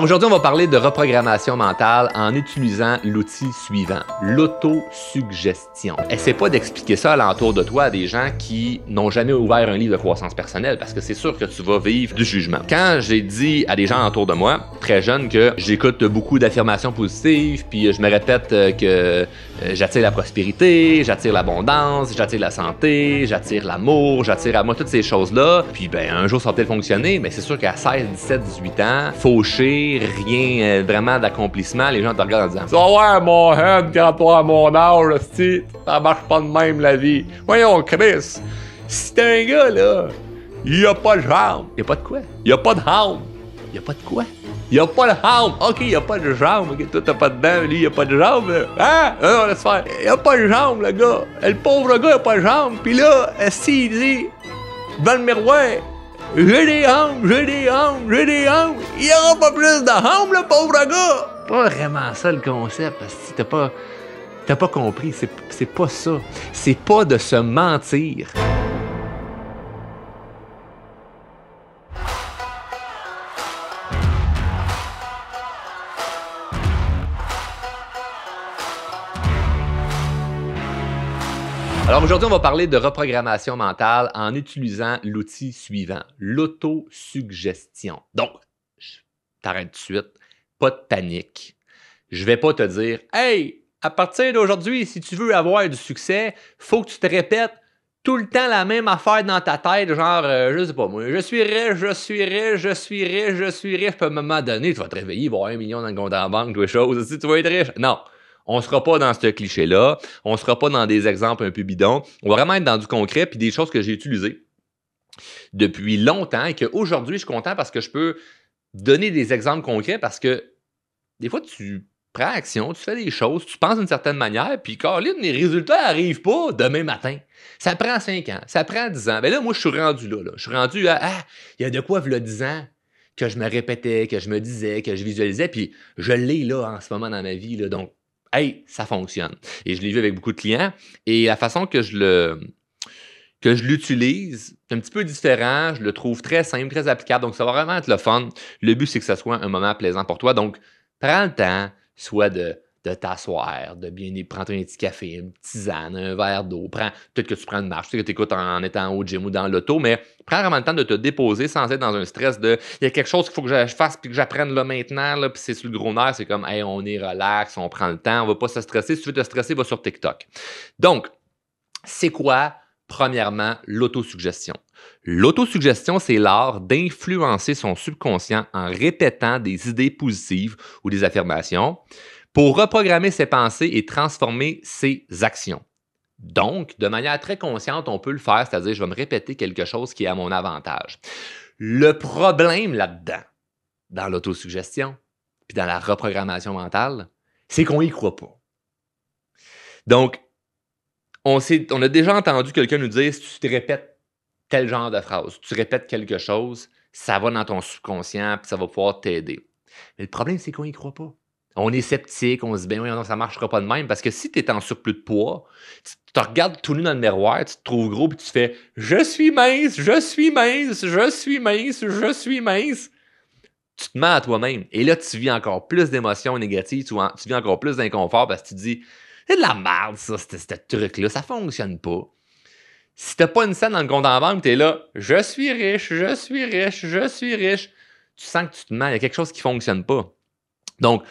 Aujourd'hui, on va parler de reprogrammation mentale en utilisant l'outil suivant, l'autosuggestion. Essaie pas d'expliquer ça alentour de toi à des gens qui n'ont jamais ouvert un livre de croissance personnelle parce que c'est sûr que tu vas vivre du jugement. Quand j'ai dit à des gens autour de moi, très jeunes, que j'écoute beaucoup d'affirmations positives, puis je me répète que j'attire la prospérité, j'attire l'abondance, j'attire la santé, j'attire l'amour, j'attire à moi toutes ces choses-là, puis un jour ça va peut-être fonctionner, mais c'est sûr qu'à 16, 17, 18 ans, fauché, rien vraiment d'accomplissement, les gens te regardent en disant « Ça va, mon head, quand toi à mon âge, ça marche pas de même la vie. Voyons, Chris, si t'es un gars, là, il a pas de jambes. Il y a pas de quoi? Il y a pas de jambes. Il y a pas de quoi? Il y a pas de jambes. OK, il y a pas de jambes. OK, toi, t'as pas de dents, lui, il y a pas de jambes. Hein? Non, laisse faire. Il y a pas de jambes, le gars. Le pauvre gars, il a pas de jambes. Puis là, si il dit, dans le miroir, j'ai des jambes, j'ai des jambes, j'ai des jambes. Il y aura pas plus de jambes, le pauvre gars. Pas vraiment ça, le concept. Parce que t'as pas compris. C'est pas ça. C'est pas de se mentir. Alors aujourd'hui, on va parler de reprogrammation mentale en utilisant l'outil suivant, l'autosuggestion. Donc, t'arrêtes tout de suite, pas de panique. Je vais pas te dire « Hey, à partir d'aujourd'hui, si tu veux avoir du succès, faut que tu te répètes tout le temps la même affaire dans ta tête, genre, je sais pas moi, je suis riche, je suis riche, je suis riche, je suis riche. » Puis à un moment donné, tu vas te réveiller, il va y avoir 1 million dans le compte en banque, toutes choses, tu vas être riche. Non. On ne sera pas dans ce cliché-là, on ne sera pas dans des exemples un peu bidons, on va vraiment être dans du concret puis des choses que j'ai utilisées depuis longtemps et qu'aujourd'hui, je suis content parce que je peux donner des exemples concrets parce que des fois, tu prends action, tu fais des choses, tu penses d'une certaine manière puis Caroline, les résultats n'arrivent pas demain matin. Ça prend 5 ans, ça prend 10 ans. Ben là, moi, je suis rendu là. Je suis rendu à, il y a de quoi, v'là 10 ans que je me répétais, que je me disais, que je visualisais puis je l'ai là en ce moment dans ma vie, là, donc hey, ça fonctionne. Et je l'ai vu avec beaucoup de clients. Et la façon que je l'utilise, c'est un petit peu différent. Je le trouve très simple, très applicable. Donc, ça va vraiment être le fun. Le but, c'est que ça soit un moment plaisant pour toi. Donc, prends le temps, soit de t'asseoir, de bien prendre un petit café, une tisane, un verre d'eau. Peut-être que tu prends une marche, peut-être que tu écoutes en étant au gym ou dans l'auto, mais prends vraiment le temps de te déposer sans être dans un stress de il y a quelque chose qu'il faut que je fasse puis que j'apprenne là maintenant, là, puis c'est sur le gros nerf, c'est comme hey, on est relax, on prend le temps, on va pas se stresser. Si tu veux te stresser, va sur TikTok. Donc, c'est quoi, premièrement, l'autosuggestion? L'autosuggestion, c'est l'art d'influencer son subconscient en répétant des idées positives ou des affirmations pour reprogrammer ses pensées et transformer ses actions. Donc, de manière très consciente, on peut le faire, c'est-à-dire je vais me répéter quelque chose qui est à mon avantage. Le problème là-dedans, dans l'autosuggestion, puis dans la reprogrammation mentale, c'est qu'on n'y croit pas. Donc, on a déjà entendu quelqu'un nous dire, si tu te répètes tel genre de phrase, tu répètes quelque chose, ça va dans ton subconscient, puis ça va pouvoir t'aider. Mais le problème, c'est qu'on n'y croit pas. On est sceptique, on se dit, ben oui, non, ça ne marchera pas de même. Parce que si tu es en surplus de poids, tu te regardes tout nu dans le miroir, tu te trouves gros, puis tu fais je suis mince, je suis mince, je suis mince, je suis mince. Tu te mens à toi-même. Et là, tu vis encore plus d'émotions négatives, tu vis encore plus d'inconfort parce que tu te dis c'est de la merde, ça, ce truc-là, ça fonctionne pas. Si tu n'as pas une scène dans le compte en banque, tu es là je suis riche, je suis riche, je suis riche. Tu sens que tu te mens, il y a quelque chose qui ne fonctionne pas. Donc,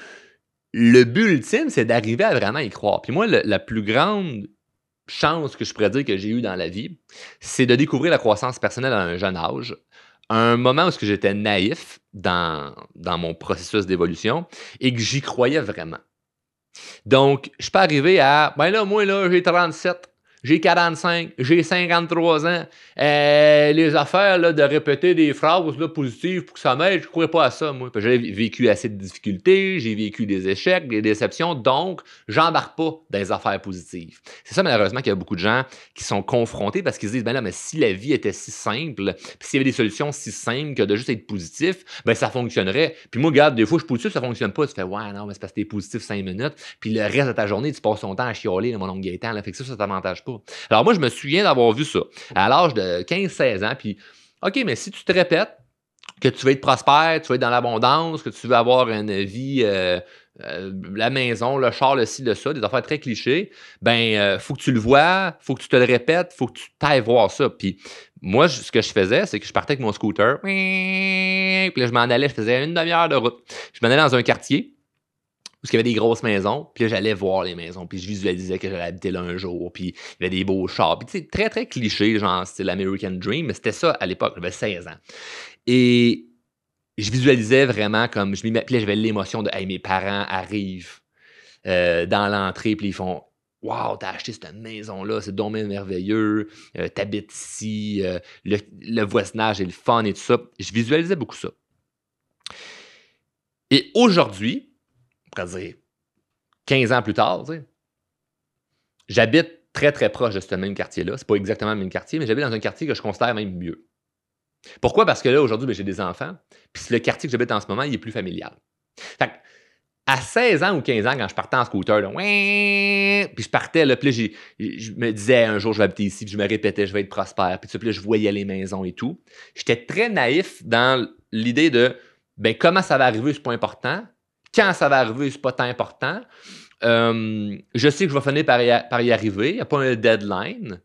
le but ultime, c'est d'arriver à vraiment y croire. Puis moi, la plus grande chance que je pourrais dire que j'ai eue dans la vie, c'est de découvrir la croissance personnelle à un jeune âge. Un moment où j'étais naïf dans mon processus d'évolution et que j'y croyais vraiment. Donc, je suis pas arrivé à, ben là, moi, là, j'ai 37. J'ai 45, j'ai 53 ans. Les affaires là, de répéter des phrases là, positives pour que ça m'aide, je ne croyais pas à ça, moi. J'ai vécu assez de difficultés, j'ai vécu des échecs, des déceptions, donc j'embarque pas dans les affaires positives. C'est ça, malheureusement, qu'il y a beaucoup de gens qui sont confrontés parce qu'ils se disent, ben là, mais si la vie était si simple, puis s'il y avait des solutions si simples que de juste être positif, ben ça fonctionnerait. Puis moi, regarde, des fois, je suis positif, ça fonctionne pas. Tu fais, ouais, non, mais c'est parce que t'es positif 5 minutes, puis le reste de ta journée, tu passes ton temps à chialer, mon oncle Gaétan, là, fait que ça t'avantage pas. Alors moi, je me souviens d'avoir vu ça à l'âge de 15-16 ans, puis OK, mais si tu te répètes, que tu veux être prospère, tu veux être dans l'abondance, que tu veux avoir une vie, la maison, le char, le ci, le ça, des affaires très clichés, ben, faut que tu le vois, faut que tu te le répètes, faut que tu t'ailles voir ça. Puis moi, ce que je faisais, c'est que je partais avec mon scooter, puis là, je m'en allais, je faisais une demi-heure de route. Je m'en allais dans un quartier où il y avait des grosses maisons, puis là, j'allais voir les maisons, puis je visualisais que j'allais habiter là un jour, puis il y avait des beaux chars, puis tu sais, très, très cliché, genre, c'était l'American Dream, mais c'était ça à l'époque, j'avais 16 ans. Et je visualisais vraiment comme, je m'y mets, puis là, j'avais l'émotion de, hey, mes parents arrivent dans l'entrée, puis ils font, wow, t'as acheté cette maison-là, c'est donc bien merveilleux, t'habites ici, le voisinage est le fun et tout ça. Je visualisais beaucoup ça. Et aujourd'hui, on pourrait dire 15 ans plus tard, tu sais, j'habite très, très proche de ce même quartier-là. C'est pas exactement le même quartier, mais j'habite dans un quartier que je considère même mieux. Pourquoi? Parce que là, aujourd'hui, ben, j'ai des enfants, puis le quartier que j'habite en ce moment, il est plus familial. Fait que, à 16 ans ou 15 ans, quand je partais en scooter, là, puis je partais, là, puis là, je me disais un jour, je vais habiter ici, puis je me répétais, je vais être prospère, puis là, je voyais les maisons et tout. J'étais très naïf dans l'idée de, ben, comment ça va arriver, c'est pas important. Quand ça va arriver, c'est pas tant important. Je sais que je vais finir par y arriver, il n'y a pas un deadline.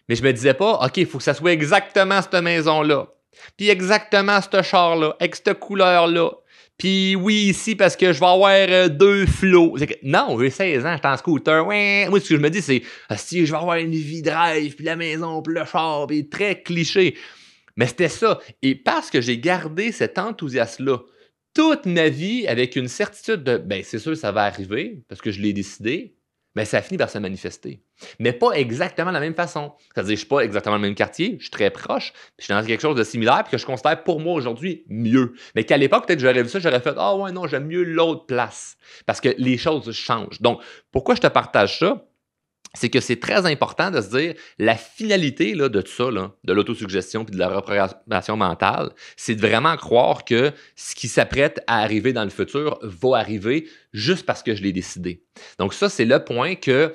Mais je me disais pas, OK, il faut que ça soit exactement cette maison-là. Puis exactement ce char-là, avec cette couleur-là. Puis oui, ici, parce que je vais avoir 2 flots. Non, j'ai 16 ans, j'étais en scooter. Ouais. Moi, ce que je me dis, c'est, si je vais avoir une vie drive, puis la maison, puis le char, puis très cliché. Mais c'était ça. Et parce que j'ai gardé cet enthousiasme-là toute ma vie avec une certitude de, ben c'est sûr, ça va arriver, parce que je l'ai décidé, mais ça finit par se manifester. Mais pas exactement de la même façon. C'est-à-dire, je ne suis pas exactement dans le même quartier, je suis très proche, puis je suis dans quelque chose de similaire, puis que je considère pour moi aujourd'hui mieux. Mais qu'à l'époque, peut-être que j'aurais vu ça, j'aurais fait, ah ouais, non, j'aime mieux l'autre place. Parce que les choses changent. Donc, pourquoi je te partage ça? C'est que c'est très important de se dire la finalité là, de tout ça, là, de l'autosuggestion et de la reprogrammation mentale, c'est de vraiment croire que ce qui s'apprête à arriver dans le futur va arriver juste parce que je l'ai décidé. Donc ça, c'est le point que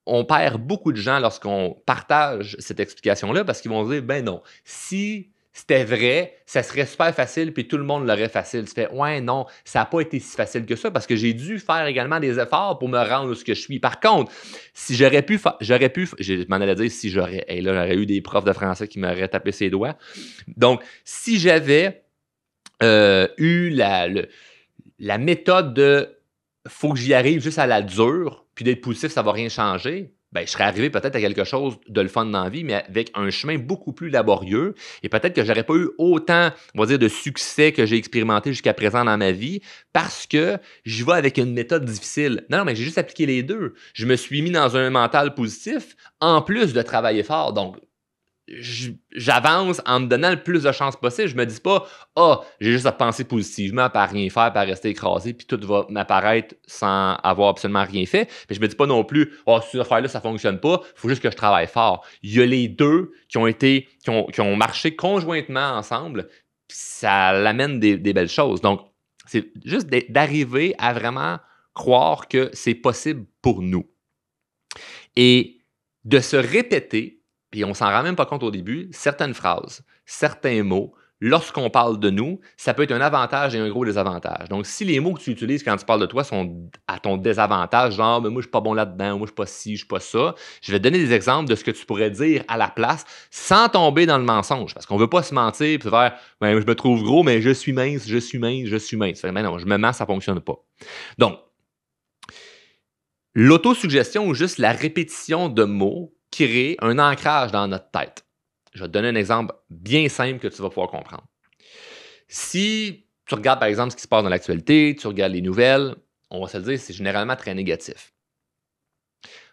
on perd beaucoup de gens lorsqu'on partage cette explication-là parce qu'ils vont se dire, ben non, si c'était vrai, ça serait super facile puis tout le monde l'aurait facile. Tu fais, ouais, non, ça n'a pas été si facile que ça parce que j'ai dû faire également des efforts pour me rendre où ce que je suis. Par contre, si je m'en allais dire si j'aurais, hey, là, j'aurais eu des profs de français qui m'auraient tapé ses doigts. Donc, si j'avais eu la méthode de faut que j'y arrive juste à la dure, puis d'être positif, ça va rien changer, ben, je serais arrivé peut-être à quelque chose de le fun dans la vie, mais avec un chemin beaucoup plus laborieux. Et peut-être que j'aurais pas eu autant, on va dire, de succès que j'ai expérimenté jusqu'à présent dans ma vie parce que j'y vais avec une méthode difficile. Non, mais j'ai juste appliqué les deux. Je me suis mis dans un mental positif en plus de travailler fort. Donc, j'avance en me donnant le plus de chances possible. Je me dis pas, j'ai juste à penser positivement, pas à rien faire, pas à rester écrasé, puis tout va m'apparaître sans avoir absolument rien fait. Mais je me dis pas non plus, cette affaire-là, ça fonctionne pas, il faut juste que je travaille fort. Il y a les deux qui ont marché conjointement ensemble, puis ça l'amène des belles choses. Donc, c'est juste d'arriver à vraiment croire que c'est possible pour nous. Et de se répéter, puis on s'en rend même pas compte au début, certaines phrases, certains mots, lorsqu'on parle de nous, ça peut être un avantage et un gros désavantage. Donc, si les mots que tu utilises quand tu parles de toi sont à ton désavantage, genre moi je suis pas bon là-dedans, moi je suis pas ci, je suis pas ça, je vais te donner des exemples de ce que tu pourrais dire à la place sans tomber dans le mensonge. Parce qu'on veut pas se mentir et faire je me trouve gros, mais je suis mince, je suis mince, je suis mince. Mais non, je me mens, ça fonctionne pas. Donc, l'autosuggestion ou juste la répétition de mots crée un ancrage dans notre tête. Je vais te donner un exemple bien simple que tu vas pouvoir comprendre. Si tu regardes par exemple ce qui se passe dans l'actualité, tu regardes les nouvelles, on va se le dire, c'est généralement très négatif.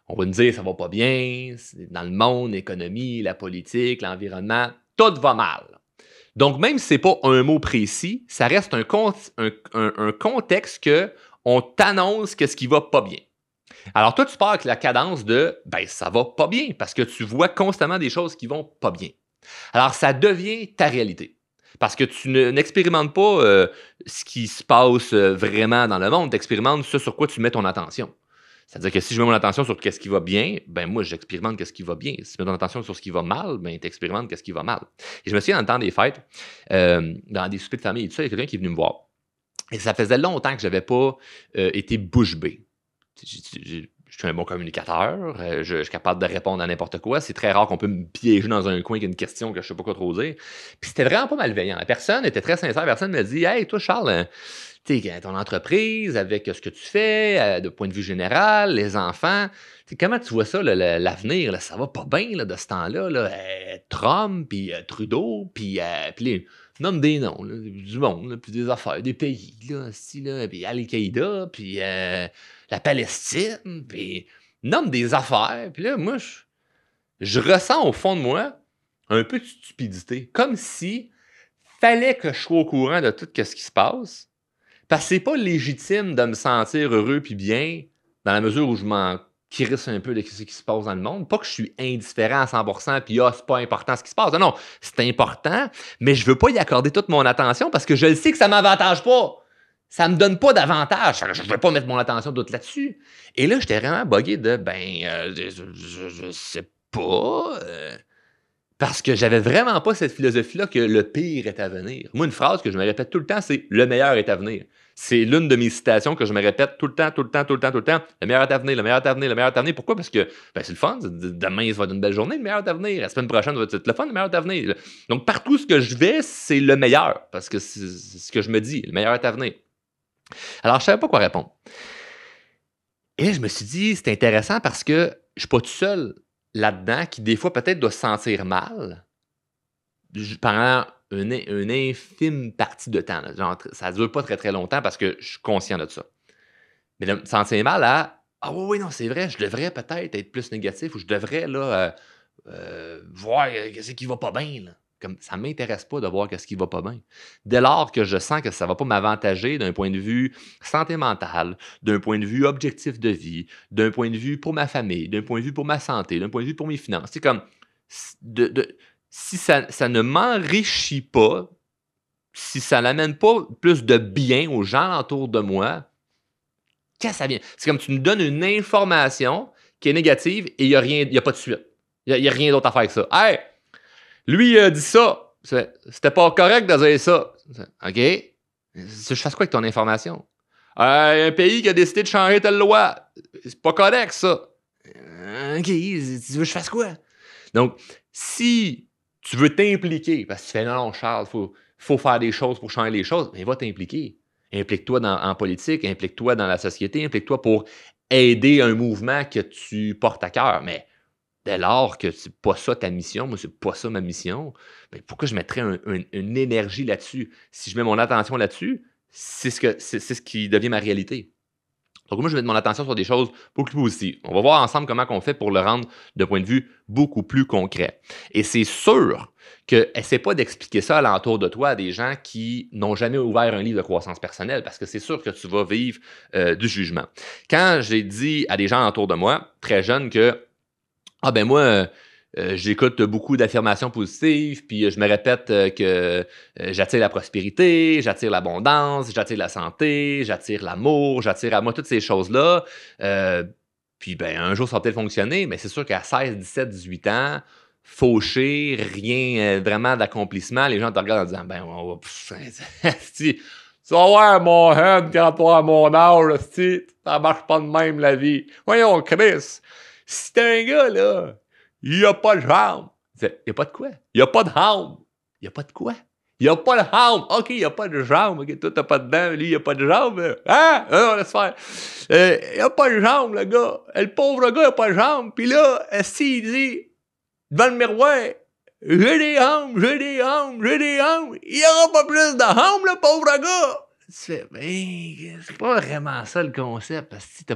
On va nous dire ça va pas bien, dans le monde, l'économie, la politique, l'environnement, tout va mal. Donc même si ce n'est pas un mot précis, ça reste un contexte qu'on t'annonce que ce qui va pas bien. Alors, toi, tu pars avec la cadence de « ben, ça va pas bien » parce que tu vois constamment des choses qui vont pas bien. Alors, ça devient ta réalité parce que tu n'expérimentes pas ce qui se passe vraiment dans le monde, tu expérimentes ce sur quoi tu mets ton attention. C'est-à-dire que si je mets mon attention sur qu'est-ce qui va bien, ben moi, j'expérimente qu'est-ce qui va bien. Si je mets ton attention sur ce qui va mal, ben tu expérimentes qu'est-ce qui va mal. Et je me souviens, dans le temps des fêtes, dans des soupers de famille et tout ça, il y a quelqu'un qui est venu me voir. Et ça faisait longtemps que je n'avais pas été bouche bée. Je suis un bon communicateur, je suis capable de répondre à n'importe quoi. C'est très rare qu'on peut me piéger dans un coin avec une question que je ne sais pas quoi trop dire. Puis c'était vraiment pas malveillant. La personne était très sincère. La personne me dit « Hey, toi, Charles, ton entreprise, avec ce que tu fais, de point de vue général, les enfants, comment tu vois ça, l'avenir? Là, ça va pas bien là, de ce temps-là. Là, Trump, puis Trudeau, puis les... Nomme des noms, là, du monde, là, puis des affaires, des pays, là, puis Al-Qaïda, puis la Palestine, puis nomme des affaires. Puis là, moi, je ressens au fond de moi un peu de stupidité. Comme si fallait que je sois au courant de tout ce qui se passe. Parce que c'est pas légitime de me sentir heureux puis bien dans la mesure où je m'en crisse un peu de ce qui se passe dans le monde. Pas que je suis indifférent à 100% puis c'est pas important ce qui se passe. Non, c'est important, mais je veux pas y accorder toute mon attention parce que je le sais que ça m'avantage pas. Ça me donne pas d'avantage. Je ne vais pas mettre mon attention d'autre là-dessus. Et là, j'étais vraiment buggé de, je sais pas. Parce que j'avais vraiment pas cette philosophie-là que le pire est à venir. Moi, une phrase que je me répète tout le temps, c'est « le meilleur est à venir ». C'est l'une de mes citations que je me répète tout le temps, tout le temps, tout le temps, tout le temps. Le meilleur est à venir, le meilleur est à venir, le meilleur est à venir. Pourquoi? Parce que c'est le fun. Demain, ça va être une belle journée, le meilleur est à venir. La semaine prochaine, ça va être le fun, le meilleur est à venir. Donc, partout ce que je vais, c'est le meilleur. Parce que c'est ce que je me dis, le meilleur est à venir. Alors, je ne savais pas quoi répondre. Et là, je me suis dit, c'est intéressant parce que je ne suis pas tout seul là-dedans qui, des fois, peut-être doit se sentir mal pendant une infime partie de temps. Là. Genre, ça ne dure pas très, très longtemps parce que je suis conscient de ça. Mais de me sentir mal à « Ah oui, non, c'est vrai, je devrais peut-être être plus négatif ou je devrais là, voir ce qui va pas bien. » Comme ça ne m'intéresse pas de voir ce qui va pas bien. Dès lors que je sens que ça ne va pas m'avantager d'un point de vue santé mentale, d'un point de vue objectif de vie, d'un point de vue pour ma famille, d'un point de vue pour ma santé, d'un point de vue pour mes finances. C'est comme si ça ne m'enrichit pas, si ça n'amène pas plus de bien aux gens autour de moi, qu'est-ce que ça vient? C'est comme tu me donnes une information qui est négative et il n'y a pas de suite. Il n'y a rien d'autre à faire que ça. Hey! Lui, il a dit ça. C'était pas correct de dire ça. OK? Je fasse quoi avec ton information? Un pays qui a décidé de changer telle loi. C'est pas correct, ça. OK, tu veux que je fasse quoi? Donc, si tu veux t'impliquer, parce que tu fais non, Charles, faut faire des choses pour changer les choses, mais va t'impliquer. Implique-toi en politique, implique-toi dans la société, implique-toi pour aider un mouvement que tu portes à cœur. Mais dès lors que c'est pas ça ta mission, moi, c'est pas ça ma mission, bien, pourquoi je mettrais une énergie là-dessus? Si je mets mon attention là-dessus, c'est ce qui devient ma réalité. Donc, moi, je vais mettre mon attention sur des choses beaucoup plus positives. On va voir ensemble comment on fait pour le rendre d'un point de vue beaucoup plus concret. Et c'est sûr que essaie pas d'expliquer ça alentour de toi à des gens qui n'ont jamais ouvert un livre de croissance personnelle parce que c'est sûr que tu vas vivre du jugement. Quand j'ai dit à des gens autour de moi, très jeunes, que « Ah ben moi, j'écoute beaucoup d'affirmations positives, puis je me répète que j'attire la prospérité, j'attire l'abondance, j'attire la santé, j'attire l'amour, j'attire à moi toutes ces choses-là. Puis ben un jour, ça va peut-être fonctionner, mais c'est sûr qu'à 16, 17, 18 ans, fauché, rien vraiment d'accomplissement, les gens te regardent en disant « Ben, tu vas voir mon head quand tu vas à mon âge, ça marche pas de même la vie. Voyons, Chris, si t'es un gars, là, il n'y a pas de jambes. » Il n'y a pas de quoi? Il n'y a pas de jambes. Il n'y a pas de quoi? Il n'y a pas de jambes. OK, il n'y a pas de jambes. OK, toi, t'as pas de dents. Lui, il n'y a pas de jambes. Hein? Non, laisse faire. Il n'y a pas de jambes, le gars. Le pauvre gars, il n'a pas de jambes. Puis là, s'il dit, devant le miroir, j'ai des jambes, j'ai des jambes, j'ai des jambes. Il n'y aura pas plus de jambes, le pauvre gars. Tu fais, ben, c'est pas vraiment ça le concept. Parce que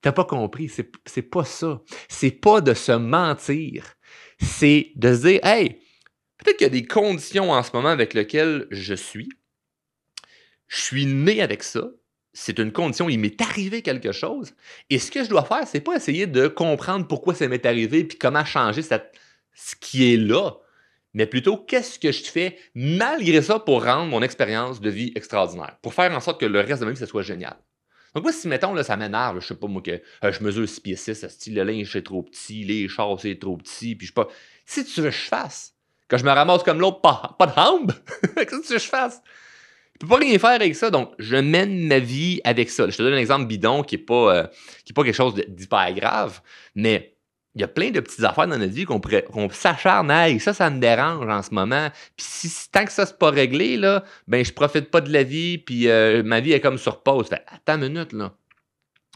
t'as pas compris, c'est pas ça. C'est pas de se mentir. C'est de se dire, hey, peut-être qu'il y a des conditions en ce moment avec lesquelles je suis. Je suis né avec ça. C'est une condition, il m'est arrivé quelque chose. Et ce que je dois faire, c'est pas essayer de comprendre pourquoi ça m'est arrivé puis comment changer ce qui est là. Mais plutôt, qu'est-ce que je fais malgré ça pour rendre mon expérience de vie extraordinaire? Pour faire en sorte que le reste de ma vie, ça soit génial. Donc moi, si, mettons, là, ça m'énerve, je sais pas moi, que je mesure 6 pieds 6, le linge c'est trop petit, les chars c'est trop petit, puis je sais pas. Si tu veux que je fasse, que je me ramasse comme l'autre, pas de hambe, qu'est-ce que tu veux que je fasse? Je peux pas rien faire avec ça, donc je mène ma vie avec ça. Je te donne un exemple bidon qui est pas quelque chose d'hyper grave, mais il y a plein de petites affaires dans notre vie qu'on s'acharne à, ça me dérange en ce moment. Puis tant que ça c'est pas réglé, là, ben je profite pas de la vie, puis ma vie est comme sur pause. Fait, attends une minute, là.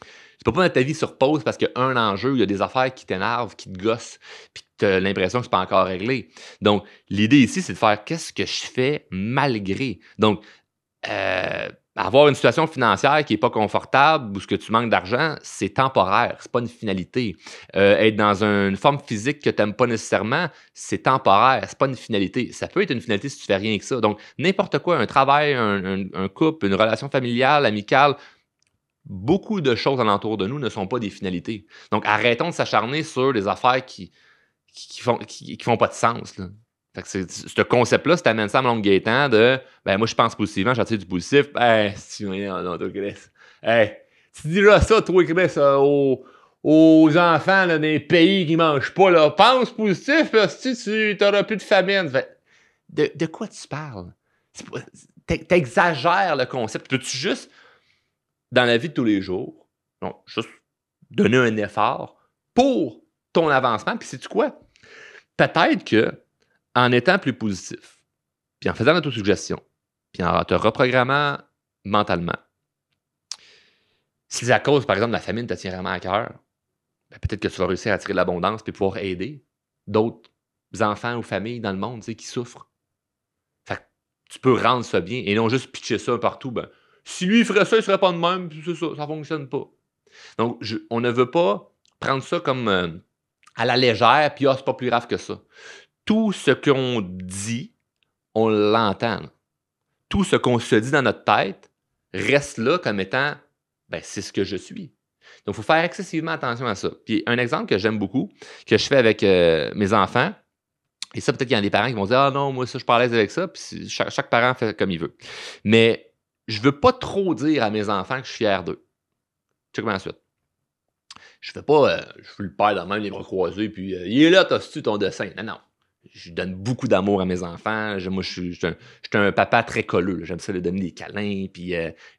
Tu peux pas mettre ta vie sur pause parce qu'il y a un enjeu, il y a des affaires qui t'énervent, qui te gossent, puis tu as l'impression que c'est pas encore réglé. Donc, l'idée ici, c'est de faire qu'est-ce que je fais malgré. Donc, avoir une situation financière qui n'est pas confortable ou ce que tu manques d'argent, c'est temporaire, c'est pas une finalité. Être dans une forme physique que tu n'aimes pas nécessairement, c'est temporaire, c'est pas une finalité. Ça peut être une finalité si tu fais rien que ça. Donc, n'importe quoi, un travail, un couple, une relation familiale, amicale, beaucoup de choses alentour de nous ne sont pas des finalités. Donc, arrêtons de s'acharner sur des affaires qui font pas de sens, là. Fait que ce concept-là, si tu amènes ça à mon Gaétan de ben moi je pense positivement, j'attire du positif, si non, toi, Chris. Hey, tu diras ça, toi, Chris, aux enfants là, des pays qui mangent pas, là, pense positif, parce que tu n'auras plus de famine. Fait, de quoi tu parles? T'exagères le concept. Peux-tu juste, dans la vie de tous les jours, donc, juste donner un effort pour ton avancement, puis sais-tu quoi? Peut-être que en étant plus positif, puis en faisant l'autosuggestion, puis en te reprogrammant mentalement, si à cause, par exemple, de la famine te tient vraiment à cœur, ben peut-être que tu vas réussir à attirer de l'abondance puis pouvoir aider d'autres enfants ou familles dans le monde qui souffrent. Fait que tu peux rendre ça bien et non juste pitcher ça partout. Ben, si lui ferait ça, il serait pas de même, puis c'est ça, ça fonctionne pas. Donc, on ne veut pas prendre ça comme à la légère, puis c'est pas plus grave que ça. Tout ce qu'on dit, on l'entend. Tout ce qu'on se dit dans notre tête reste là comme étant ben, c'est ce que je suis. Donc, il faut faire excessivement attention à ça. Puis, un exemple que j'aime beaucoup, que je fais avec mes enfants, et ça, peut-être qu'il y a des parents qui vont dire ah non, moi, ça, je suis pas à l'aise avec ça, puis chaque parent fait comme il veut. Mais je veux pas trop dire à mes enfants que je suis fier d'eux. Check moi ensuite. Je fais pas, je fais le père dans même les bras croisés, puis il est là, t'as-tu ton dessin? Non, non. Je donne beaucoup d'amour à mes enfants. Moi, je suis un papa très colleux. J'aime ça leur donner des câlins, puis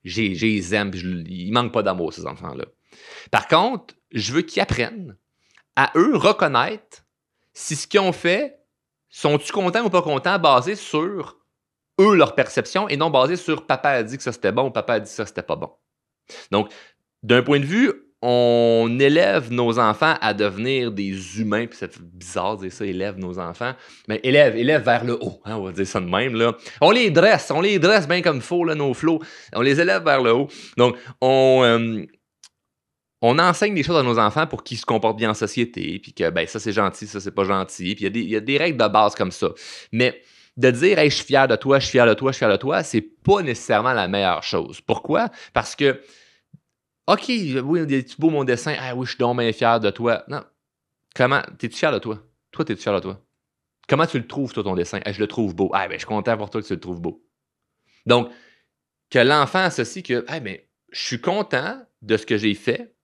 j'ai les aime, puis ils manquent pas d'amour, ces enfants-là. Par contre, je veux qu'ils apprennent à eux reconnaître si ce qu'ils ont fait, sont-ils contents ou pas contents, basé sur eux, leur perception, et non basé sur papa a dit que ça c'était bon, papa a dit que ça c'était pas bon. Donc, d'un point de vue, on élève nos enfants à devenir des humains, puis c'est bizarre de dire ça, élève nos enfants, mais élève vers le haut, hein, on va dire ça de même, là. On les dresse bien comme il faut, là, nos flots, on les élève vers le haut. Donc, on enseigne des choses à nos enfants pour qu'ils se comportent bien en société, puis que, ben, ça c'est gentil, ça c'est pas gentil, puis il y a des règles de base comme ça. Mais de dire, hey, je suis fier de toi, je suis fier de toi, je suis fier de toi, c'est pas nécessairement la meilleure chose. Pourquoi? Parce que OK, oui, c'est beau mon dessin. Ah oui, je suis donc bien fier de toi. Non. Comment? T'es-tu fier de toi? Toi, t'es-tu fier de toi? Comment tu le trouves, toi, ton dessin? Ah, je le trouve beau. Ah, ben, je suis content pour toi que tu le trouves beau. Donc, que l'enfant associe que, ah, ben, je suis content de ce que j'ai fait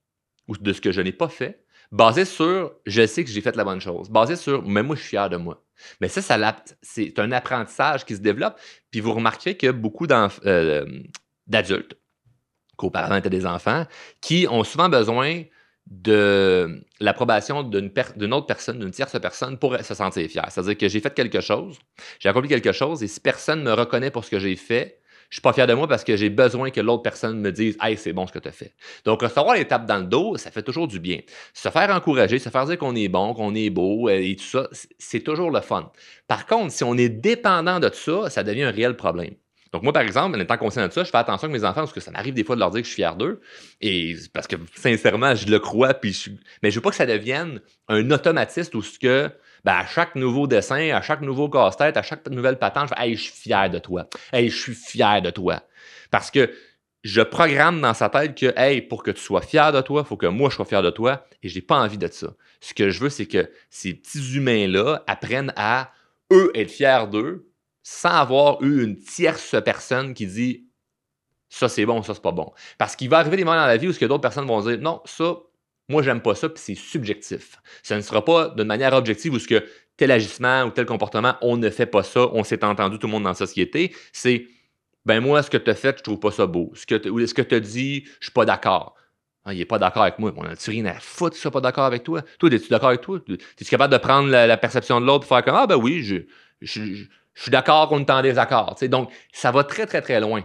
ou de ce que je n'ai pas fait, basé sur, je sais que j'ai fait la bonne chose. Basé sur, mais moi, je suis fier de moi. Mais ça c'est un apprentissage qui se développe. Puis vous remarquerez que beaucoup d'adultes, qu'auparavant étaient des enfants, qui ont souvent besoin de l'approbation d'une autre personne, d'une tierce personne pour se sentir fier. C'est-à-dire que j'ai fait quelque chose, j'ai accompli quelque chose, et si personne me reconnaît pour ce que j'ai fait, je suis pas fier de moi parce que j'ai besoin que l'autre personne me dise « Hey, c'est bon ce que tu as fait ». Donc, recevoir les tapes dans le dos, ça fait toujours du bien. Se faire encourager, se faire dire qu'on est bon, qu'on est beau et tout ça, c'est toujours le fun. Par contre, si on est dépendant de ça, ça devient un réel problème. Donc, moi, par exemple, en étant conscient de ça, je fais attention avec mes enfants parce que ça m'arrive des fois de leur dire que je suis fier d'eux. Et parce que, sincèrement, je le crois. Mais je veux pas que ça devienne un automatisme où ce que, ben, à chaque nouveau dessin, à chaque nouveau casse-tête, à chaque nouvelle patente, je fais Hey, je suis fier de toi. Hey, je suis fier de toi. Parce que je programme dans sa tête que, hey, pour que tu sois fier de toi, il faut que moi je sois fier de toi. Et j'ai pas envie de ça. Ce que je veux, c'est que ces petits humains-là apprennent à, eux, être fiers d'eux, sans avoir eu une tierce personne qui dit Ça, c'est bon, ça, c'est pas bon. Parce qu'il va arriver des moments dans la vie où d'autres personnes vont dire non, ça, moi, j'aime pas ça, puis c'est subjectif. Ça ne sera pas d'une manière objective où ce que tel agissement ou tel comportement, on ne fait pas ça, on s'est entendu tout le monde dans la société. C'est ben moi, ce que tu as fait, je trouve pas ça beau. Ce que tu as dit, je suis pas d'accord. Ah, il est pas d'accord avec moi. On a-tu rien à foutre, ça, pas d'accord avec toi? Toi, es-tu d'accord avec toi? Es-tu capable de prendre la perception de l'autre et faire comme ah ben oui, je suis d'accord qu'on est en désaccord. Tu sais, donc, ça va très, très, très loin.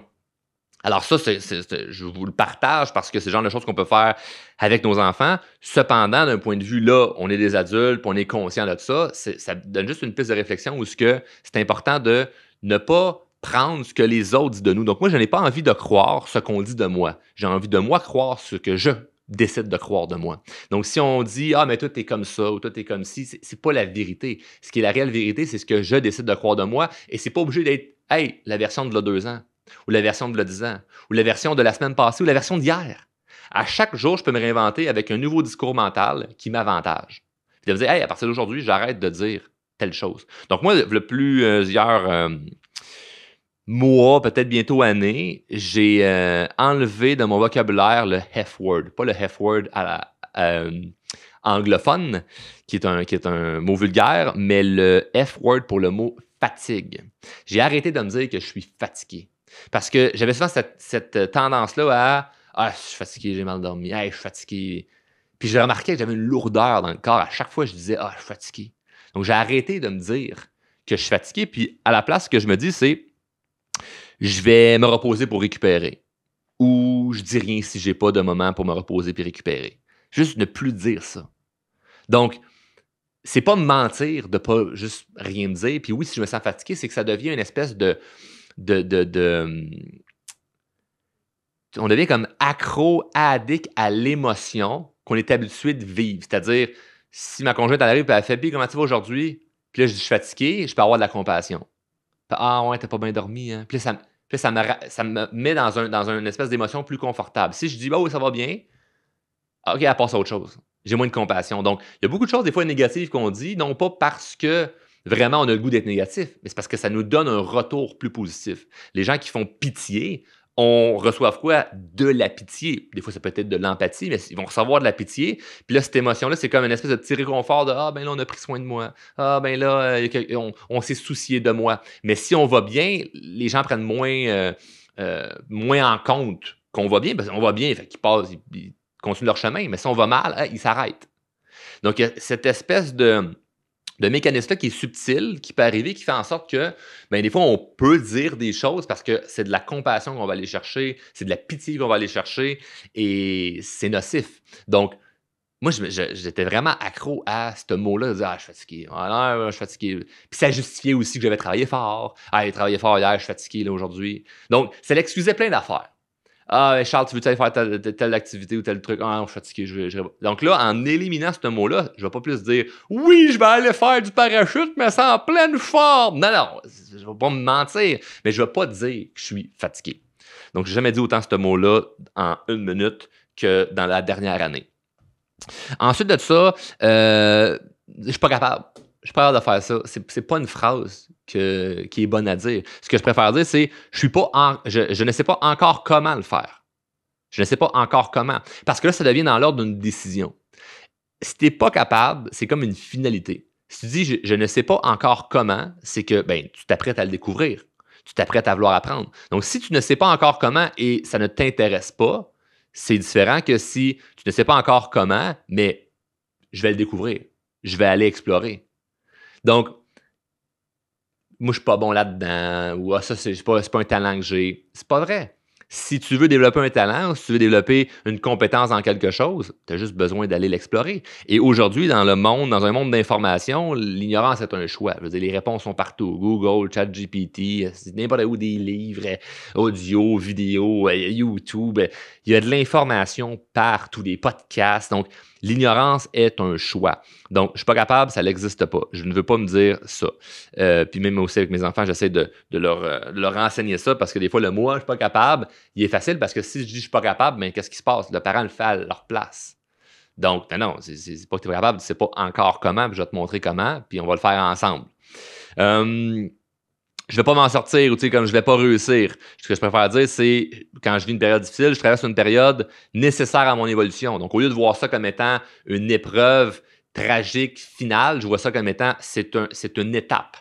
Alors ça, je vous le partage parce que c'est le genre de choses qu'on peut faire avec nos enfants. Cependant, d'un point de vue là, on est des adultes, puis on est conscient de ça. Ça donne juste une piste de réflexion où c'est important de ne pas prendre ce que les autres disent de nous. Donc moi, je n'ai pas envie de croire ce qu'on dit de moi. J'ai envie de moi croire ce que je décide de croire de moi. Donc si on dit ah mais toi t'es comme ça ou toi t'es comme ci, c'est pas la vérité. Ce qui est la réelle vérité, c'est ce que je décide de croire de moi et c'est pas obligé d'être hey la version de là 2 ans ou la version de là 10 ans, ou la version de la semaine passée, ou la version d'hier. À chaque jour, je peux me réinventer avec un nouveau discours mental qui m'avantage. Je vais me dire, hey, à partir d'aujourd'hui, j'arrête de dire telle chose. Donc moi, le plusieurs mois, peut-être bientôt années, j'ai enlevé de mon vocabulaire le F-word. Pas le F-word anglophone, qui est un mot vulgaire, mais le F-word pour le mot fatigue. J'ai arrêté de me dire que je suis fatigué. Parce que j'avais souvent cette tendance-là à ah, je suis fatigué, j'ai mal dormi, hey, je suis fatigué. Puis j'ai remarqué que j'avais une lourdeur dans le corps. À chaque fois, je disais ah, je suis fatigué. Donc j'ai arrêté de me dire que je suis fatigué. Puis à la place, ce que je me dis, c'est je vais me reposer pour récupérer. Ou je dis rien si j'ai pas de moment pour me reposer puis récupérer. Juste ne plus dire ça. Donc, c'est pas me mentir de pas juste rien me dire. Puis oui, si je me sens fatigué, c'est que ça devient une espèce on devient comme accro, addict à l'émotion qu'on est habitué de vivre. C'est-à-dire, si ma conjointe arrive et elle fait « Puis comment tu vas aujourd'hui? » Puis là, je dis « Je suis fatigué », je peux avoir de la compassion. « Ah ouais, t'as pas bien dormi, hein? » Puis là, ça me met dans une espèce d'émotion plus confortable. Si je dis « Bah oui, ça va bien », OK, elle passe à autre chose. J'ai moins de compassion. Donc, il y a beaucoup de choses, des fois, négatives qu'on dit, non pas parce que vraiment on a le goût d'être négatif, mais c'est parce que ça nous donne un retour plus positif. Les gens qui font pitié, on reçoit quoi? De la pitié. Des fois, ça peut être de l'empathie, mais ils vont recevoir de la pitié. Puis là, cette émotion-là, c'est comme une espèce de petit réconfort de ah, ben là, on a pris soin de moi. Ah, ben là, on s'est soucié de moi. Mais si on va bien, les gens prennent moins en compte qu'on va bien, parce qu'on va bien, fait qu'ils passent, ils continuent leur chemin. Mais si on va mal, ils s'arrêtent. Donc, il y a cette espèce de mécanisme-là qui est subtil, qui peut arriver, qui fait en sorte que, ben, des fois, on peut dire des choses parce que c'est de la compassion qu'on va aller chercher, c'est de la pitié qu'on va aller chercher et c'est nocif. Donc, moi, j'étais vraiment accro à ce mot-là, de dire ah, je suis fatigué. Ah, non, je suis fatigué. Puis ça justifiait aussi que j'avais travaillé fort. Ah, j'ai travaillé fort hier, je suis fatigué là, aujourd'hui. Donc, ça l'excusait plein d'affaires. Ah, Charles, tu veux aller faire telle activité ou tel truc? Ah, non, je suis fatigué. Donc là, en éliminant ce mot-là, je ne vais pas plus dire oui, je vais aller faire du parachute, mais c'est en pleine forme. Non, non, je ne vais pas me mentir, mais je ne vais pas dire que je suis fatigué. Donc, je n'ai jamais dit autant ce mot-là en 1 minute que dans la dernière année. Ensuite de ça, je ne suis pas capable. Je suis pas capable de faire ça. C'est pas une phrase qui est bonne à dire. Ce que je préfère dire, c'est je ne sais pas encore comment le faire. Je ne sais pas encore comment. Parce que là, ça devient dans l'ordre d'une décision. Si tu n'es pas capable, c'est comme une finalité. Si tu dis je ne sais pas encore comment, c'est que ben, tu t'apprêtes à le découvrir. Tu t'apprêtes à vouloir apprendre. Donc, si tu ne sais pas encore comment et ça ne t'intéresse pas, c'est différent que si tu ne sais pas encore comment, mais je vais le découvrir. Je vais aller explorer. Donc, moi, je suis pas bon là-dedans, ou ah, ça, c'est pas un talent que j'ai. C'est pas vrai. Si tu veux développer un talent, ou si tu veux développer une compétence dans quelque chose, tu as juste besoin d'aller l'explorer. Et aujourd'hui, dans un monde d'information, l'ignorance est un choix. Je veux dire, les réponses sont partout. Google, ChatGPT, n'importe où des livres, audio, vidéo, YouTube. Il y a de l'information partout, des podcasts. Donc, l'ignorance est un choix. Donc, je ne suis pas capable, ça n'existe pas. Je ne veux pas me dire ça. Puis même aussi avec mes enfants, j'essaie de leur enseigner ça parce que des fois, le moi, je ne suis pas capable, il est facile parce que si je dis je ne suis pas capable, mais qu'est-ce qui se passe? Le parent le fait à leur place. Donc, non, c'est pas que tu es capable, tu ne sais pas encore comment, puis je vais te montrer comment, puis on va le faire ensemble. je vais pas m'en sortir ou comme je vais pas réussir. Ce que je préfère dire, c'est quand je vis une période difficile, je traverse une période nécessaire à mon évolution. Donc, au lieu de voir ça comme étant une épreuve tragique finale, je vois ça comme étant c'est une étape.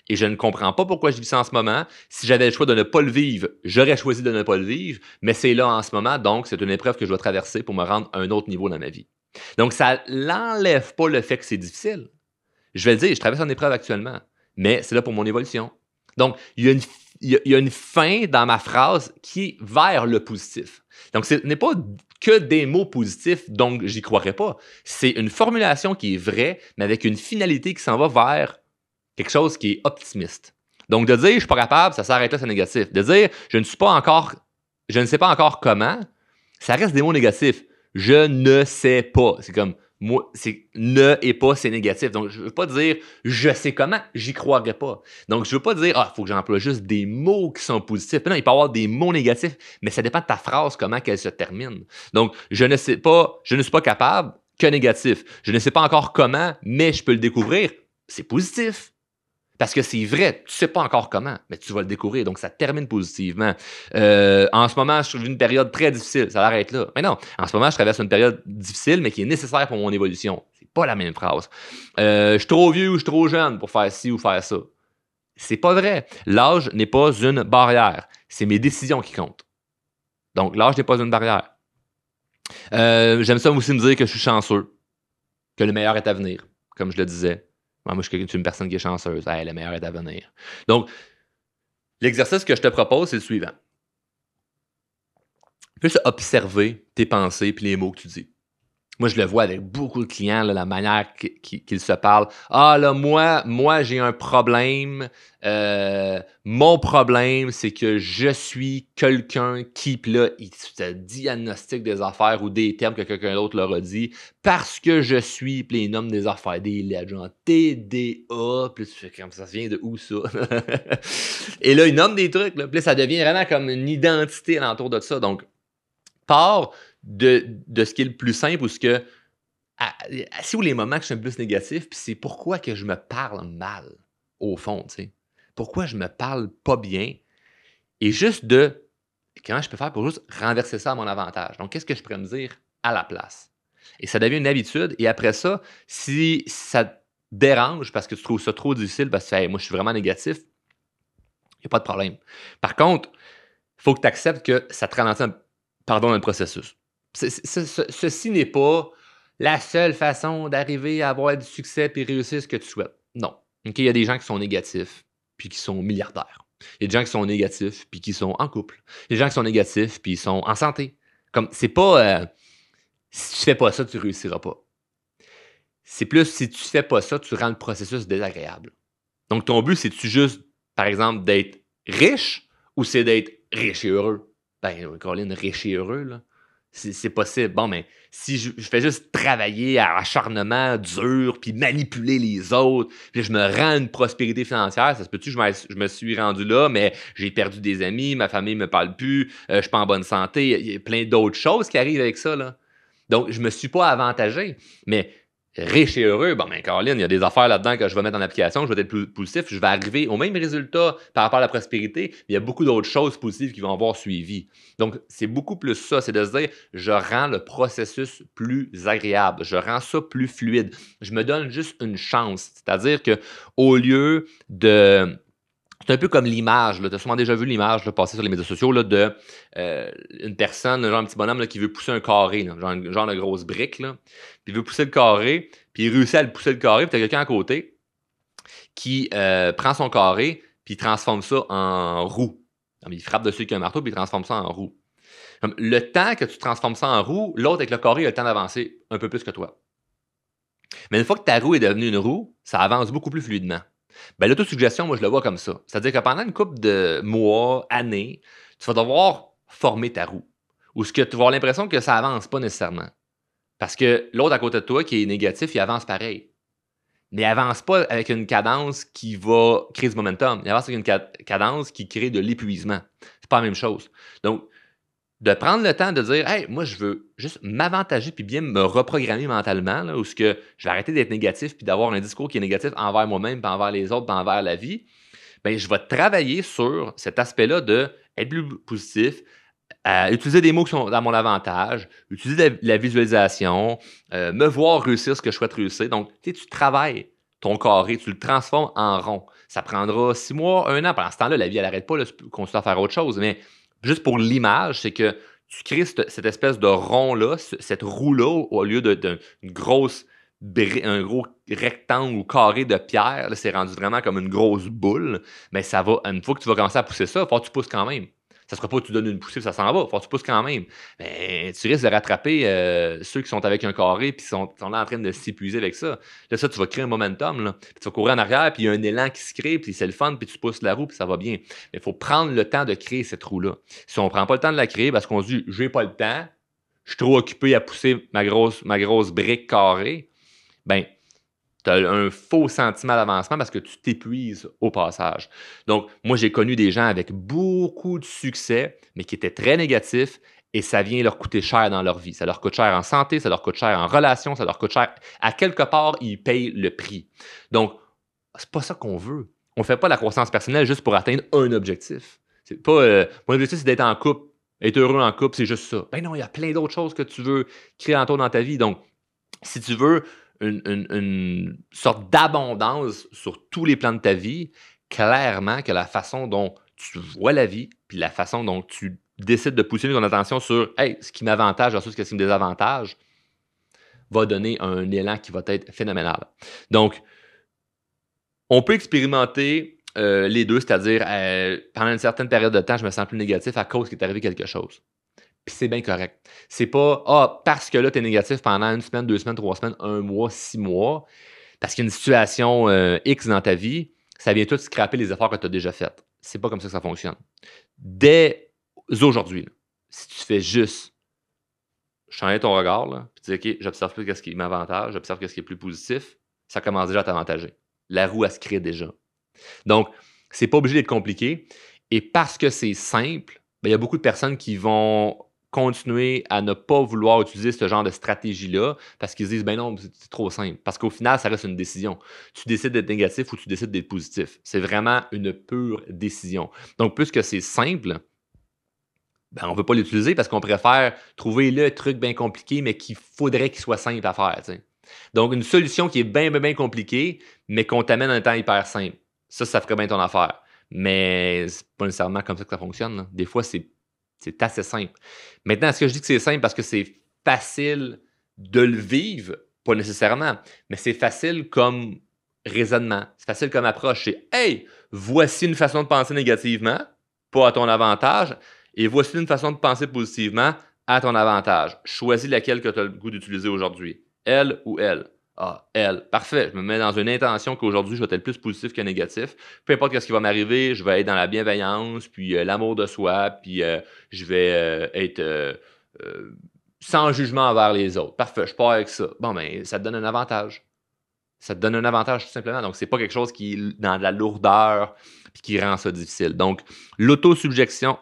Et je ne comprends pas pourquoi je vis ça en ce moment. Si j'avais le choix de ne pas le vivre, j'aurais choisi de ne pas le vivre, mais c'est là en ce moment, donc c'est une épreuve que je dois traverser pour me rendre à un autre niveau dans ma vie. Donc, ça n'enlève pas le fait que c'est difficile. Je vais le dire, je traverse une épreuve actuellement, mais c'est là pour mon évolution. Donc, il y a une fin dans ma phrase qui est vers le positif. Donc, ce n'est pas que des mots positifs, donc j'y croirais pas. C'est une formulation qui est vraie, mais avec une finalité qui s'en va vers quelque chose qui est optimiste. Donc, de dire je suis pas capable, ça s'arrête là, c'est négatif. De dire je ne sais pas encore comment, ça reste des mots négatifs. Je ne sais pas. C'est comme moi, c'est ne et pas, c'est négatif. Donc, je ne veux pas dire je sais comment, j'y croirais pas. Donc, je ne veux pas dire il faut que j'emploie juste des mots qui sont positifs. Non, il peut y avoir des mots négatifs, mais ça dépend de ta phrase, comment qu'elle se termine. Donc, je ne suis pas capable, que négatif. Je ne sais pas encore comment, mais je peux le découvrir. C'est positif. Parce que c'est vrai, tu ne sais pas encore comment, mais tu vas le découvrir, donc ça termine positivement. En ce moment, je suis une période très difficile, ça l'arrête là. Mais non, en ce moment, je traverse une période difficile, mais qui est nécessaire pour mon évolution. C'est pas la même phrase. Je suis trop vieux ou je suis trop jeune pour faire ci ou faire ça. C'est pas vrai. L'âge n'est pas une barrière. C'est mes décisions qui comptent. Donc, l'âge n'est pas une barrière. J'aime ça aussi me dire que je suis chanceux, que le meilleur est à venir, comme je le disais. Moi, je suis une personne qui est chanceuse. Hey, le meilleur est à venir. Donc, l'exercice que je te propose, c'est le suivant. Plus observer tes pensées et les mots que tu dis. Moi, je le vois avec beaucoup de clients, là, la manière qu'ils se parlent. Ah là, moi j'ai un problème. Mon problème, c'est que je suis quelqu'un qui, puis là, il te diagnostique des affaires ou des termes que quelqu'un d'autre leur a dit parce que je suis, puis il nomme des affaires, des lettres, genre TDA, puis tu fais comme ça vient de où ça? Et là, il nomme des trucs, là, puis là, ça devient vraiment comme une identité alentour de ça. Donc, part de ce qui est le plus simple ou ce que. Si ou les moments que je suis un peu plus négatif, puis c'est pourquoi que je me parle mal, au fond, tu sais. Pourquoi je me parle pas bien et juste de comment je peux faire pour juste renverser ça à mon avantage. Donc, qu'est-ce que je pourrais me dire à la place? Et ça devient une habitude. Et après ça, si ça te dérange parce que tu trouves ça trop difficile, parce que hey, moi, je suis vraiment négatif, il n'y a pas de problème. Par contre, il faut que tu acceptes que ça te ralentit un processus. Ceci n'est pas la seule façon d'arriver à avoir du succès et réussir ce que tu souhaites. Non. Okay? Il y a des gens qui sont négatifs puis qui sont milliardaires. Il y a des gens qui sont négatifs puis qui sont en couple. Il y a des gens qui sont négatifs puis qui sont en santé. Comme c'est pas si tu fais pas ça, tu réussiras pas. C'est plus si tu fais pas ça, tu rends le processus désagréable. Donc ton but, c'est-tu juste, par exemple, d'être riche ou c'est d'être riche et heureux? Ben, Colin, riche et heureux, là. C'est possible. Bon, mais si je fais juste travailler à acharnement dur, puis manipuler les autres, puis je me rends une prospérité financière, ça se peut-tu, je me suis rendu là, mais j'ai perdu des amis, ma famille me parle plus, je suis pas en bonne santé, il y a plein d'autres choses qui arrivent avec ça, là. Donc, je me suis pas avantagé, mais riche et heureux, bon, ben, Caroline, il y a des affaires là-dedans que je vais mettre en application, je vais être plus positif, je vais arriver au même résultat par rapport à la prospérité, mais il y a beaucoup d'autres choses positives qui vont avoir suivi. Donc, c'est beaucoup plus ça, c'est de se dire, je rends le processus plus agréable, je rends ça plus fluide, je me donne juste une chance, c'est-à-dire que au lieu de. C'est un peu comme l'image, tu as sûrement déjà vu l'image là, passer sur les médias sociaux là, de une personne, genre un petit bonhomme là, qui veut pousser un carré, là, genre de grosse brique, là, puis il veut pousser le carré, puis il réussit à le pousser le carré, puis tu as quelqu'un à côté qui prend son carré, puis il transforme ça en roue. Il frappe dessus avec un marteau, puis il transforme ça en roue. Comme, le temps que tu transformes ça en roue, l'autre avec le carré a le temps d'avancer un peu plus que toi. Mais une fois que ta roue est devenue une roue, ça avance beaucoup plus fluidement. Ben, l'autosuggestion, moi, je le vois comme ça. C'est-à-dire que pendant une couple de mois, années, tu vas devoir former ta roue. Ou ce que tu vas avoir l'impression que ça avance pas nécessairement. Parce que l'autre à côté de toi, qui est négatif, il avance pareil. Mais il avance pas avec une cadence qui va créer du momentum. Il avance avec une cadence qui crée de l'épuisement. C'est pas la même chose. Donc, de prendre le temps de dire, hey, moi, je veux juste m'avantager puis bien me reprogrammer mentalement, là, où ce que je vais arrêter d'être négatif puis d'avoir un discours qui est négatif envers moi-même, puis envers les autres, puis envers la vie, ben, je vais travailler sur cet aspect-là de être plus positif, utiliser des mots qui sont à mon avantage, utiliser la visualisation, me voir réussir ce que je souhaite réussir. Donc, tu travailles ton carré, tu le transformes en rond. Ça prendra 6 mois, 1 an. Pendant ce temps-là, la vie, elle n'arrête pas, là, tu peux continuer à faire autre chose. Mais juste pour l'image, c'est que tu crées cette espèce de rond-là, cette roue-là, au lieu d'une grosse un gros rectangle ou carré de pierre, là, c'est rendu vraiment comme une grosse boule. Mais ça va, une fois que tu vas commencer à pousser ça, il faut que tu pousses quand même. Ça ne sera pas que tu donnes une poussée et ça s'en va. Il faut que tu pousses quand même. Mais tu risques de rattraper ceux qui sont avec un carré et sont là en train de s'épuiser avec ça. Là, ça, tu vas créer un momentum. Là. Puis tu vas courir en arrière, puis il y a un élan qui se crée, puis c'est le fun, puis tu pousses la roue, puis ça va bien. Mais il faut prendre le temps de créer cette roue-là. Si on ne prend pas le temps de la créer parce qu'on se dit, j'ai pas le temps, je suis trop occupé à pousser ma grosse brique carrée, ben, tu as un faux sentiment d'avancement parce que tu t'épuises au passage. Donc, moi, j'ai connu des gens avec beaucoup de succès, mais qui étaient très négatifs et ça vient leur coûter cher dans leur vie. Ça leur coûte cher en santé, ça leur coûte cher en relation, ça leur coûte cher. À quelque part, ils payent le prix. Donc, c'est pas ça qu'on veut. On ne fait pas la croissance personnelle juste pour atteindre un objectif. C'est pas, mon objectif, c'est d'être en couple, être heureux en couple, c'est juste ça. Ben non, il y a plein d'autres choses que tu veux créer en toi dans ta vie. Donc, si tu veux une sorte d'abondance sur tous les plans de ta vie, clairement que la façon dont tu vois la vie, puis la façon dont tu décides de pousser ton attention sur hey, ce qui m'avantage versus ce qui me désavantage, va donner un élan qui va être phénoménal. Donc, on peut expérimenter les deux, c'est-à-dire pendant une certaine période de temps, je me sens plus négatif à cause qu'il est arrivé quelque chose. Puis c'est bien correct. C'est pas parce que là, tu es négatif pendant 1 semaine, 2 semaines, 3 semaines, 1 mois, 6 mois, parce qu'il y a une situation X dans ta vie, ça vient tout scraper les efforts que tu as déjà faits. C'est pas comme ça que ça fonctionne. Dès aujourd'hui, là, si tu fais juste changer ton regard, là, puis tu dis OK, j'observe plus ce qui m'avantage, j'observe ce qui est plus positif, ça commence déjà à t'avantager. La roue, elle se crée déjà. Donc, c'est pas obligé d'être compliqué. Et parce que c'est simple, ben, il y a beaucoup de personnes qui vont continuer à ne pas vouloir utiliser ce genre de stratégie-là parce qu'ils se disent, ben non, c'est trop simple. Parce qu'au final, ça reste une décision. Tu décides d'être négatif ou tu décides d'être positif. C'est vraiment une pure décision. Donc, puisque c'est simple, ben, on ne peut pas l'utiliser parce qu'on préfère trouver le truc bien compliqué, mais qu'il faudrait qu'il soit simple à faire. T'sais. Donc, une solution qui est bien, bien, bien compliquée, mais qu'on t'amène à un temps hyper simple. Ça ferait bien ton affaire. Mais c'est pas nécessairement comme ça que ça fonctionne. Là. Des fois, c'est assez simple. Maintenant, est-ce que je dis que c'est simple parce que c'est facile de le vivre? Pas nécessairement. Mais c'est facile comme raisonnement. C'est facile comme approche. C'est hey, voici une façon de penser négativement, pas à ton avantage, et voici une façon de penser positivement à ton avantage. Choisis laquelle que tu as le goût d'utiliser aujourd'hui. Elle ou elle. Ah, elle. Parfait. Je me mets dans une intention qu'aujourd'hui, je vais être plus positif que négatif. Peu importe ce qui va m'arriver, je vais être dans la bienveillance, puis l'amour de soi, puis je vais être sans jugement envers les autres. Parfait, je pars avec ça. Bon, ben, ça te donne un avantage. Ça te donne un avantage tout simplement. Donc, c'est pas quelque chose qui est dans de la lourdeur puis qui rend ça difficile. Donc, l'autosuggestion,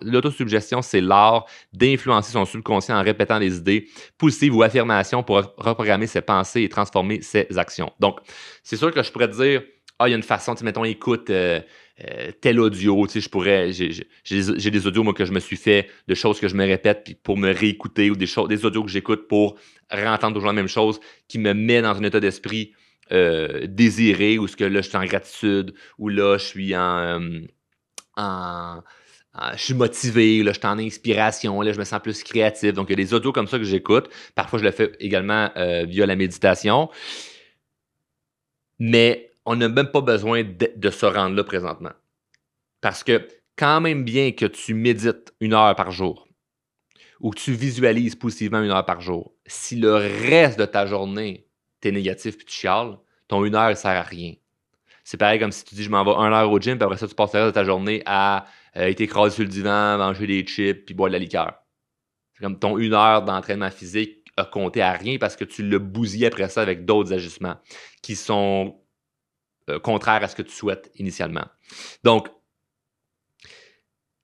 c'est l'art d'influencer son subconscient en répétant des idées positives ou affirmations pour reprogrammer ses pensées et transformer ses actions. Donc, c'est sûr que je pourrais te dire, il y a une façon, mettons, écoute tel audio, j'ai des audios, moi, que je me suis fait de choses que je me répète puis pour me réécouter ou des audios que j'écoute pour réentendre toujours la même chose qui me met dans un état d'esprit désiré, ou ce que là, je suis en gratitude, ou là, je suis je suis motivé, là, je suis en inspiration, là, je me sens plus créatif. Donc, il y a des audios comme ça que j'écoute. Parfois, je le fais également via la méditation. Mais on n'a même pas besoin de se rendre là présentement. Parce que quand même bien que tu médites 1 heure par jour, ou que tu visualises positivement 1 heure par jour, si le reste de ta journée, t'es négatif puis tu chiales, ton 1 heure ne sert à rien. C'est pareil comme si tu dis je m'en vais 1 heure au gym, puis après ça, tu passes le reste de ta journée à être écrasé sur le divan, manger des chips, puis boire de la liqueur. C'est comme ton 1 heure d'entraînement physique a compté à rien parce que tu l'as bousillé après ça avec d'autres ajustements qui sont contraires à ce que tu souhaites initialement. Donc,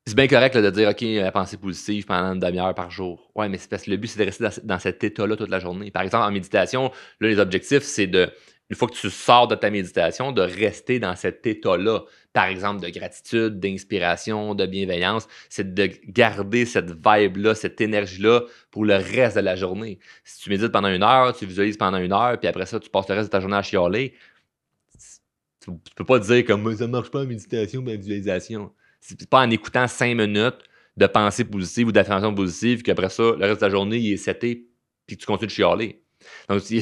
c'est bien correct là, de dire, OK, la pensée positive pendant une demi-heure par jour. Ouais, mais c'est parce que le but, c'est de rester dans cet état-là toute la journée. Par exemple, en méditation, là, les objectifs, c'est de une fois que tu sors de ta méditation, de rester dans cet état-là, par exemple de gratitude, d'inspiration, de bienveillance, c'est de garder cette vibe-là, cette énergie-là pour le reste de la journée. Si tu médites pendant 1 heure, tu visualises pendant 1 heure, puis après ça, tu passes le reste de ta journée à chialer, tu peux pas dire comme ça marche pas en méditation, mais en visualisation. C'est pas en écoutant 5 minutes de pensée positive ou d'affirmation positive qu'après ça, le reste de la journée, il est seté, puis que tu continues de chialer. Donc, tu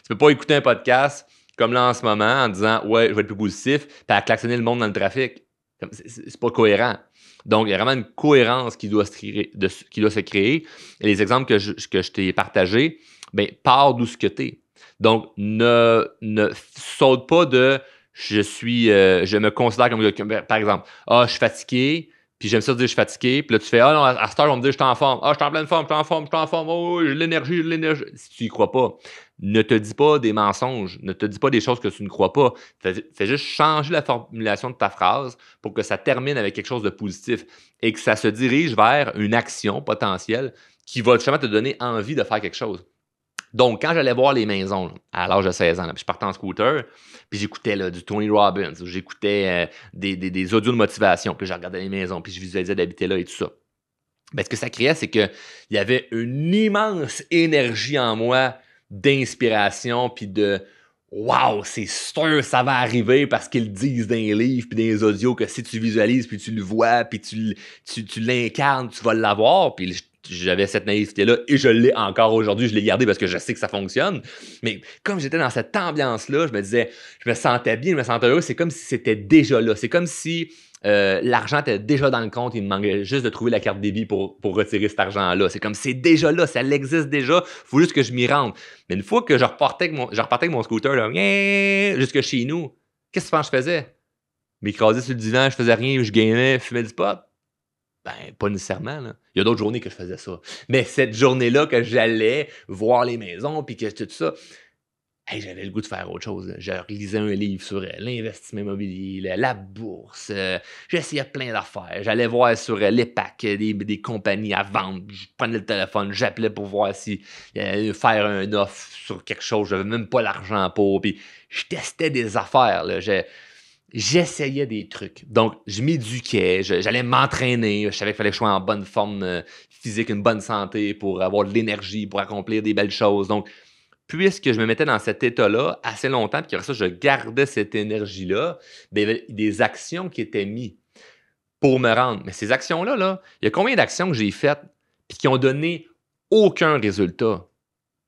peux pas écouter un podcast comme là en ce moment en disant ouais, je vais être plus positif, puis à klaxonner le monde dans le trafic. C'est pas cohérent. Donc, il y a vraiment une cohérence qui doit se créer. Et les exemples que je t'ai partagés, ben, pars d'où ce que tu es. Donc, ne saute pas de je me considère comme par exemple, je suis fatigué, puis j'aime ça dire je suis fatigué, puis là tu fais non, à cette heure on me dit je suis en forme, je suis en pleine forme, je suis en forme, oh, j'ai de l'énergie. Si tu y crois pas, ne te dis pas des mensonges, ne te dis pas des choses que tu ne crois pas. Fais juste changer la formulation de ta phrase pour que ça termine avec quelque chose de positif et que ça se dirige vers une action potentielle qui va justement te donner envie de faire quelque chose. Donc, quand j'allais voir les maisons là, à l'âge de 16 ans, là, puis je partais en scooter, puis j'écoutais là, du Tony Robbins, j'écoutais des audios de motivation, puis je regardais les maisons, puis je visualisais d'habiter là et tout ça. Ben, ce que ça créait, c'est qu'il y avait une immense énergie en moi d'inspiration, puis de wow, c'est sûr ça va arriver parce qu'ils disent dans les livres puis dans les audios que si tu visualises puis tu le vois puis tu l'incarnes, tu vas l'avoir. Puis j'avais cette naïveté-là et je l'ai encore aujourd'hui. Je l'ai gardée parce que je sais que ça fonctionne. Mais comme j'étais dans cette ambiance-là, je me disais, je me sentais bien, je me sentais heureux. C'est comme si c'était déjà là. C'est comme si l'argent était déjà dans le compte, il me manquait juste de trouver la carte débit pour retirer cet argent-là. C'est comme c'est déjà là, ça existe déjà, il faut juste que je m'y rende. Mais une fois que je repartais avec mon scooter là, jusque chez nous, qu'est-ce que tu penses que je faisais? M'écraser sur le divan, je faisais rien, je gamais, je fumais du pot? Ben, pas nécessairement. Là. Il y a d'autres journées que je faisais ça. Mais cette journée-là que j'allais voir les maisons puis que tout ça, j'avais le goût de faire autre chose. Là. Je lisais un livre sur l'investissement immobilier, la bourse. J'essayais plein d'affaires. J'allais voir sur l'EPAC des compagnies à vendre. Je prenais le téléphone, j'appelais pour voir si faire un offre sur quelque chose. Je n'avais même pas l'argent pour. Puis je testais des affaires. Là. J'essayais des trucs. Donc, je m'éduquais, j'allais m'entraîner. Je savais qu'il fallait que je sois en bonne forme physique, une bonne santé pour avoir de l'énergie, pour accomplir des belles choses. Donc, puisque je me mettais dans cet état-là assez longtemps, puis après ça, je gardais cette énergie-là, bien, il y avait des actions qui étaient mises pour me rendre. Mais ces actions-là, là, il y a combien d'actions que j'ai faites puis qui ont donné aucun résultat?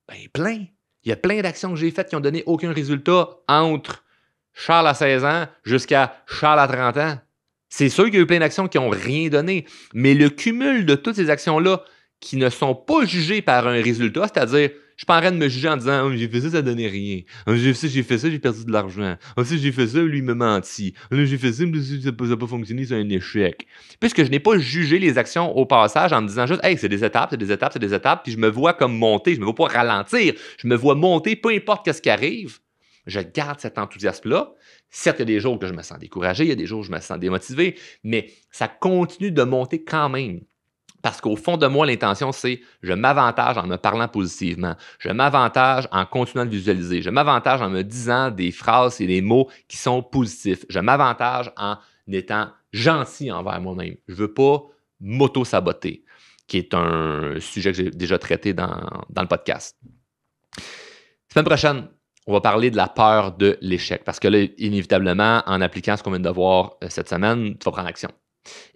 Ben, plein. Il y a plein d'actions que j'ai faites qui ont donné aucun résultat entre Charles à 16 ans jusqu'à Charles à 30 ans. C'est sûr qu'il y a eu plein d'actions qui n'ont rien donné, mais le cumul de toutes ces actions-là qui ne sont pas jugées par un résultat, c'est-à-dire, je suis pas en train de me juger en disant oh, j'ai fait ça donnait rien. Oh, j'ai fait ça, j'ai perdu de l'argent. Oh, si j'ai fait ça, lui il me mentit. Oh, là, j'ai fait ça, ça n'a pas fonctionné, c'est un échec. Puisque je n'ai pas jugé les actions au passage en me disant juste hey, c'est des étapes, puis je me vois comme monter, je me vois pas ralentir, je me vois monter, peu importe ce qui arrive. Je garde cet enthousiasme-là. Certes, il y a des jours que je me sens découragé, il y a des jours où je me sens démotivé, mais ça continue de monter quand même. Parce qu'au fond de moi, l'intention, c'est je m'avantage en me parlant positivement. Je m'avantage en continuant de visualiser. Je m'avantage en me disant des phrases et des mots qui sont positifs. Je m'avantage en étant gentil envers moi-même. Je ne veux pas m'auto-saboter, qui est un sujet que j'ai déjà traité dans le podcast. Semaine prochaine, on va parler de la peur de l'échec. Parce que là, inévitablement, en appliquant ce qu'on vient de voir cette semaine, tu vas prendre action.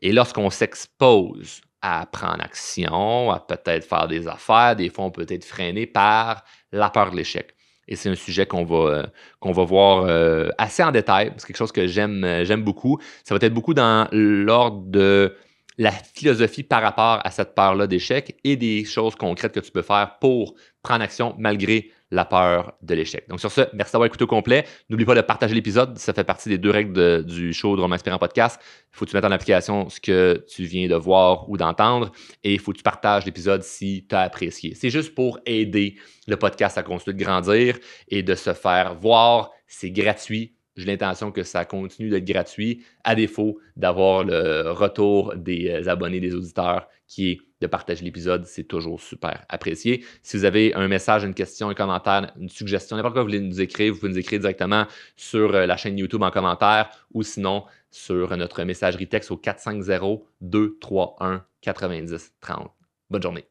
Et lorsqu'on s'expose à prendre action, à peut-être faire des affaires, des fois, on peut être freiné par la peur de l'échec. Et c'est un sujet qu'on va voir assez en détail. C'est quelque chose que j'aime beaucoup. Ça va être beaucoup dans l'ordre de la philosophie par rapport à cette peur-là d'échec et des choses concrètes que tu peux faire pour prendre action malgré la peur de l'échec. Donc sur ce, merci d'avoir écouté au complet. N'oublie pas de partager l'épisode. Ça fait partie des 2 règles du show de Romain Inspirant Podcast. Il faut que tu mettes en application ce que tu viens de voir ou d'entendre et il faut que tu partages l'épisode si tu as apprécié. C'est juste pour aider le podcast à continuer de grandir et de se faire voir. C'est gratuit. j'ai l'intention que ça continue d'être gratuit, à défaut d'avoir le retour des abonnés, des auditeurs, qui est de partager l'épisode. C'est toujours super apprécié. Si vous avez un message, une question, un commentaire, une suggestion, n'importe quoi vous voulez nous écrire, vous pouvez nous écrire directement sur la chaîne YouTube en commentaire ou sinon sur notre messagerie texte au 450-231-9030. Bonne journée.